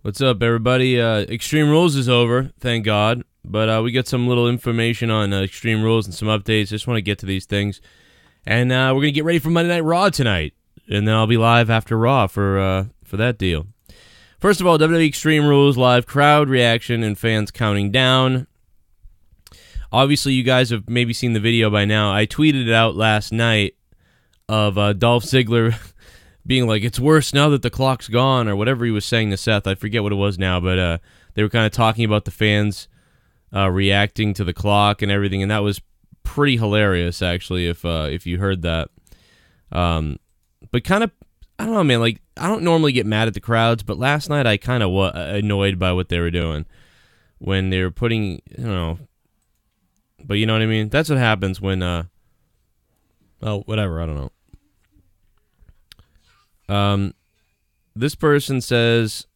What's up, everybody? Extreme Rules is over, thank God. But we got some little information on Extreme Rules and some updates. Just want to get to these things. And we're going to get ready for Monday Night Raw tonight. And then I'll be live after Raw for that deal. First of all, WWE Extreme Rules live crowd reaction and fans counting down. Obviously, you guys have maybe seen the video by now. I tweeted it out last night of Dolph Ziggler being like, it's worse now that the clock's gone, or whatever he was saying to Seth. I forget what it was now, but they were kind of talking about the fans reacting to the clock and everything, and that was pretty hilarious, actually, if you heard that. But kind of, I don't know, man, like, I don't normally get mad at the crowds, but last night I kind of was annoyed by what they were doing when they were putting, but you know what I mean? That's what happens when, whatever, I don't know. This person says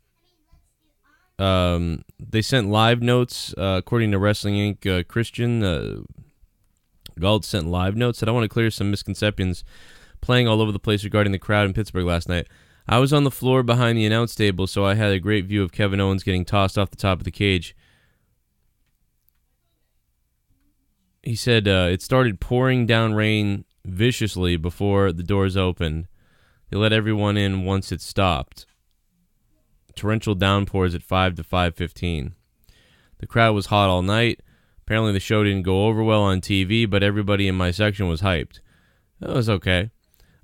they sent live notes, according to Wrestling Inc. Christian Galt sent live notes. Said, I want to clear some misconceptions playing all over the place regarding the crowd in Pittsburgh last night. I was on the floor behind the announce table, so I had a great view of Kevin Owens getting tossed off the top of the cage. He said it started pouring down rain viciously before the doors opened. They let everyone in once it stopped. Torrential downpours at 5 to 5:15. The crowd was hot all night. Apparently the show didn't go over well on TV, but everybody in my section was hyped. That was okay.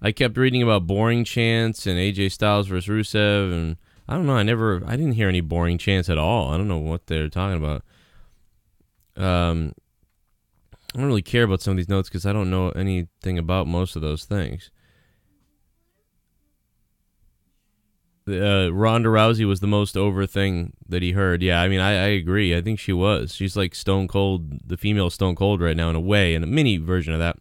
I kept reading about boring chants and AJ Styles versus Rusev, and I don't know, I didn't hear any boring chants at all. I don't know what they're talking about. I don't really care about some of these notes because I don't know anything about most of those things. Ronda Rousey was the most over thing that he heard. Yeah, I mean, I agree. I think she was. She's like Stone Cold, the female Stone Cold right now in a way, and a mini version of that.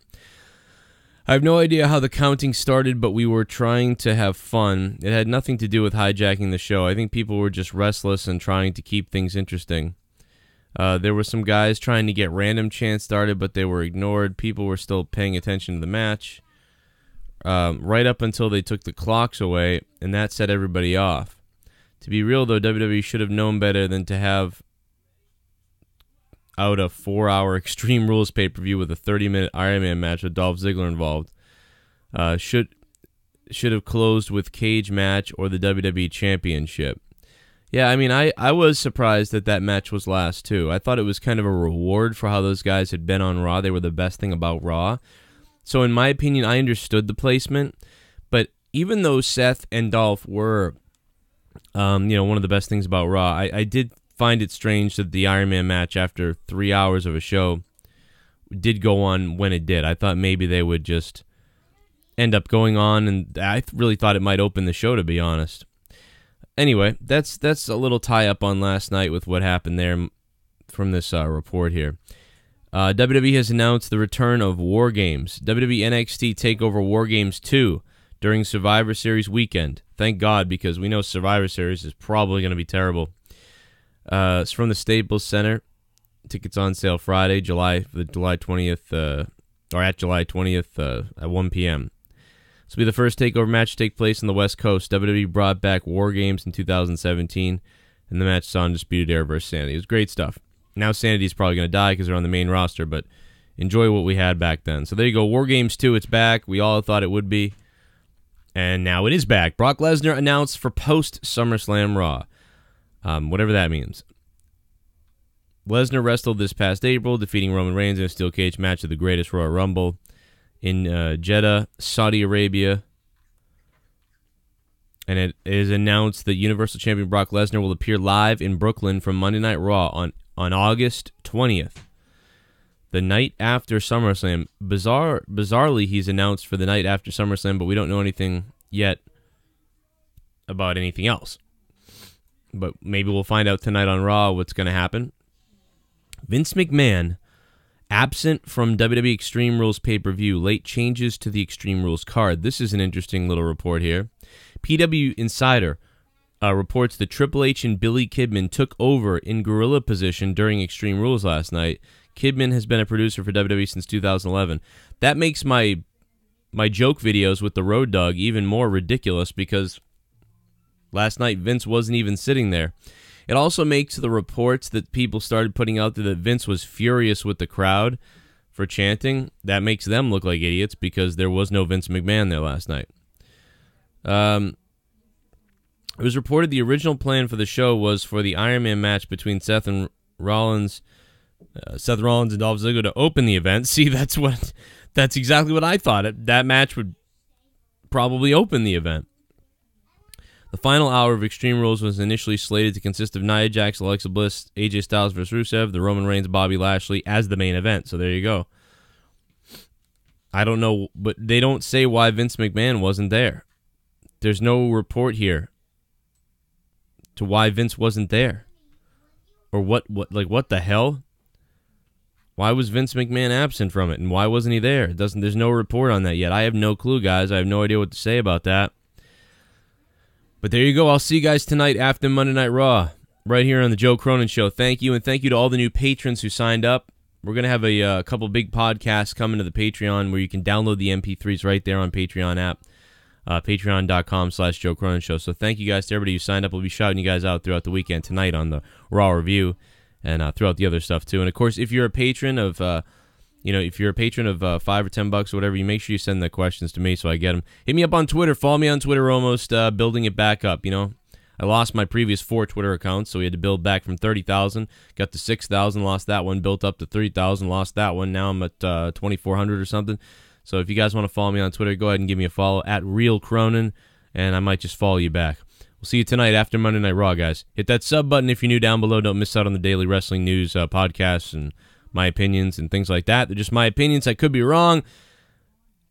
I have no idea how the counting started, but we were trying to have fun. It had nothing to do with hijacking the show. I think people were just restless and trying to keep things interesting. There were some guys trying to get random chants started, but they were ignored. People were still paying attention to the match. Right up until they took the clocks away, and that set everybody off. To be real, though, WWE should have known better than to have out a 4-hour Extreme Rules pay-per-view with a 30-minute Iron Man match with Dolph Ziggler involved. Should have closed with cage match or the WWE Championship. Yeah, I mean, I was surprised that match was last, too. I thought it was kind of a reward for how those guys had been on Raw. They were the best thing about Raw. So in my opinion, I understood the placement, but even though Seth and Dolph were, one of the best things about Raw, I did find it strange that the Iron Man match after 3 hours of a show did go on when it did. I thought maybe they would just end up going on, and I really thought it might open the show, to be honest. Anyway, that's a little tie-up on last night with what happened there from this report here. WWE has announced the return of War Games. WWE NXT TakeOver War Games 2 during Survivor Series weekend. Thank God, because we know Survivor Series is probably going to be terrible. It's from the Staples Center. Tickets on sale Friday, July 20th, or at July 20th at 1 p.m. This will be the first TakeOver match to take place on the West Coast. WWE brought back War Games in 2017, and the match saw Undisputed Era versus Sanity. It was great stuff. Now Sanity's probably going to die because they're on the main roster, but enjoy what we had back then. So there you go. War Games 2, it's back. We all thought it would be. And now it is back. Brock Lesnar announced for post-SummerSlam Raw. Whatever that means. Lesnar wrestled this past April, defeating Roman Reigns in a steel cage match of the greatest Royal Rumble in Jeddah, Saudi Arabia. And it is announced that Universal Champion Brock Lesnar will appear live in Brooklyn from Monday Night Raw on August 20th, the night after SummerSlam. Bizarrely, he's announced for the night after SummerSlam, but we don't know anything yet about anything else. But maybe we'll find out tonight on Raw what's going to happen. Vince McMahon, absent from WWE Extreme Rules pay-per-view, late changes to the Extreme Rules card. This is an interesting little report here. PW Insider reports that Triple H and Billy Kidman took over in gorilla position during Extreme Rules last night. Kidman has been a producer for WWE since 2011. That makes my joke videos with the Road Dogg even more ridiculous because Last night, Vince wasn't even sitting there. It also makes the reports that people started putting out there that Vince was furious with the crowd for chanting. That makes them look like idiots because there was no Vince McMahon there last night. It was reported the original plan for the show was for the Iron Man match between Seth Rollins and Dolph Ziggler to open the event. See, that's exactly what I thought. That match would probably open the event. The final hour of Extreme Rules was initially slated to consist of Nia Jax, Alexa Bliss, AJ Styles vs. Rusev, the Roman Reigns, Bobby Lashley as the main event. So there you go. I don't know, but they don't say why Vince McMahon wasn't there. There's no report here to why Vince wasn't there. Or what the hell? Why was Vince McMahon absent from it, and why wasn't he there? There's no report on that yet. I have no clue, guys. I have no idea what to say about that. But there you go. I'll see you guys tonight after Monday Night Raw, right here on the Joe Cronin Show. Thank you, and thank you to all the new patrons who signed up. We're going to have a couple big podcasts coming to the Patreon where you can download the MP3s right there on Patreon app, patreon.com/Joe Cronin Show. So thank you guys to everybody who signed up. We'll be shouting you guys out throughout the weekend tonight on the Raw review and throughout the other stuff too. And of course, if you're a patron of if you're a patron of $5 or $10 or whatever, you make sure you send the questions to me so I get them. Hit me up on Twitter. Follow me on Twitter. Almost building it back up. I lost my previous 4 Twitter accounts, so we had to build back from 30,000. Got to 6,000, lost that one. Built up to 3,000, lost that one. Now I'm at 2,400 or something. So if you guys want to follow me on Twitter, go ahead and give me a follow at Real Cronin, and I might just follow you back. We'll see you tonight after Monday Night Raw, guys. Hit that sub button if you're new down below. Don't miss out on the daily wrestling news podcasts and my opinions and things like that. They're just my opinions. I could be wrong,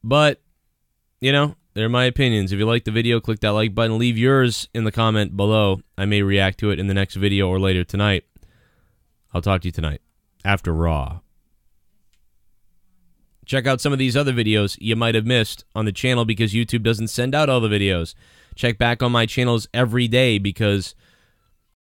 but, they're my opinions. If you like the video, click that like button. Leave yours in the comment below. I may react to it in the next video or later tonight. I'll talk to you tonight after Raw. Check out some of these other videos you might have missed on the channel because YouTube doesn't send out all the videos. Check back on my channels every day because